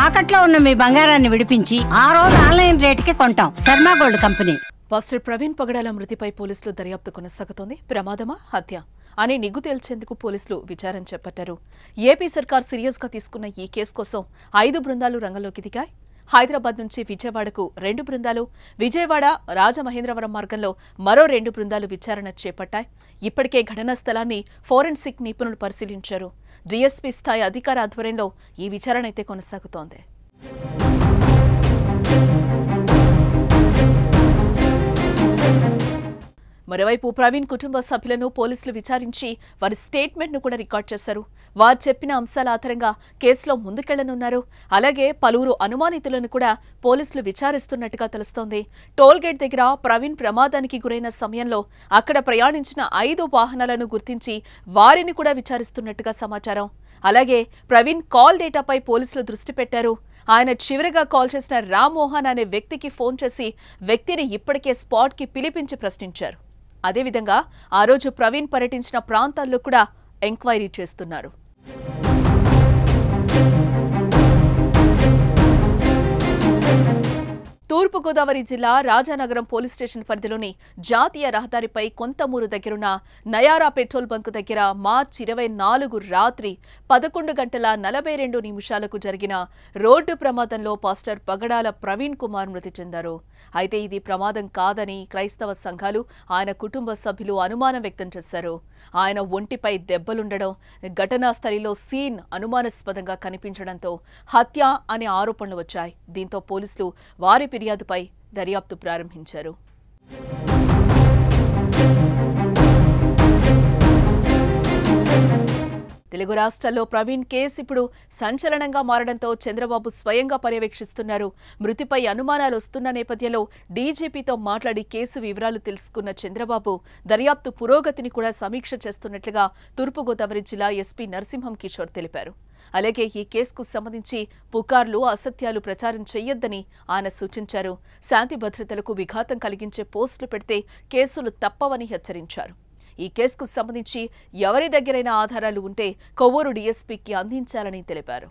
తాకట్లో ఉన్న మీ బంగారాన్ని విడిపించి ఆ రోజు ఆన్లైన్ రేటుకి కొంటాం. Sharma gold company. Pastor Praveen Pagadala మృతిపై పోలీసులు దర్యాప్తు కొనసాగుతోంది. ప్రమాదమా, హత్య అని నిగ్గు తేల్చేందుకు పోలీసులు విచారణ చేపట్టారు. ఏపీ సర్కార్ సీరియస్ గా తీసుకున్న ఈ కేసు కోసం 5 బృందాలు రంగంలోకి దిగాయి. హైదరాబాద్ నుంచి విజయవాడకు 2 బృందాలు, విజయవాడ రాజమహేంద్రవరం మార్గంలో మరో 2 బృందాలు విచారణ చేపట్టాయి. ఇప్పటికే ఘటనా స్థలాన్ని ఫోరెన్సిక్ నిపుణులు పరిశీలించారు. జీఎస్పీ స్థాయి అధికార ఆధ్వర్యంలో ఈ విచారణ అయితే కొనసాగుతోంది. మరోవైపు ప్రవీణ్ కుటుంబ సభ్యులను పోలీసులు విచారించి వారి స్టేట్మెంట్ను కూడా రికార్డ్ చేశారు. వారు చెప్పిన అంశాల ఆధారంగా కేసులో ముందుకెళ్లనున్నారు. అలాగే పలువురు అనుమానితులను కూడా పోలీసులు విచారిస్తున్నట్టుగా తెలుస్తోంది. టోల్గేట్ దగ్గర ప్రవీణ్ ప్రమాదానికి గురైన సమయంలో అక్కడ ప్రయాణించిన 5 వాహనాలను గుర్తించి వారిని కూడా విచారిస్తున్నట్టుగా సమాచారం. అలాగే ప్రవీణ్ కాల్ డేటాపై పోలీసులు దృష్టి పెట్టారు. ఆయన చివరిగా కాల్ చేసిన రామ్మోహన్ అనే వ్యక్తికి ఫోన్ చేసి వ్యక్తిని ఇప్పటికే స్పాట్కి పిలిపించి ప్రశ్నించారు. అదేవిధంగా ఆ రోజు ప్రవీణ్ పర్యటించిన ప్రాంతాల్లో కూడా ఎంక్వైరీ చేస్తున్నారు. తూర్పుగోదావరి జిల్లా రాజానగరం పోలీస్ స్టేషన్ పరిధిలోని జాతీయ రహదారిపై కొంతమూరు దగ్గరున్న నయారా పెట్రోల్ బంకు దగ్గర మార్చి 24 రాత్రి 11:42 జరిగిన రోడ్డు ప్రమాదంలో పాస్టర్ పగడాల ప్రవీణ్ కుమార్ మృతి చెందారు. అయితే ఇది ప్రమాదం కాదని క్రైస్తవ సంఘాలు, ఆయన కుటుంబ సభ్యులు అనుమానం వ్యక్తం చేశారు. ఆయన ఒంటిపై దెబ్బలుండడం, ఘటనా స్థలిలో సీన్ అనుమానాస్పదంగా కనిపించడంతో హత్య అనే ఆరోపణలు వచ్చాయి. దీంతో పోలీసులు వారి ఫిర్యాదుపై దర్యాప్తు ప్రారంభించారు. తెలుగు రాష్ట్రాల్లో ప్రవీణ్ కేసు ఇప్పుడు సంచలనంగా మారడంతో చంద్రబాబు స్వయంగా పర్యవేక్షిస్తున్నారు. మృతిపై అనుమానాలు వస్తున్న నేపథ్యంలో డీజీపీతో మాట్లాడి కేసు వివరాలు తెలుసుకున్న చంద్రబాబు దర్యాప్తు పురోగతిని కూడా సమీక్ష చేస్తున్నట్లుగా తూర్పుగోదావరి జిల్లా ఎస్పీ నరసింహం కిషోర్ తెలిపారు. అలాగే ఈ కేసుకు సంబంధించి పుకార్లు, అసత్యాలు ప్రచారం చేయొద్దని ఆయన సూచించారు. శాంతి భద్రతలకు విఘాతం కలిగించే పోస్టులు పెడితే కేసులు తప్పవని హెచ్చరించారు. ఈ కేసుకు సంబంధించి ఎవరి దగ్గరైనా ఆధారాలు ఉంటే కొవ్వూరు డీఎస్పీకి అందించాలని తెలిపారు.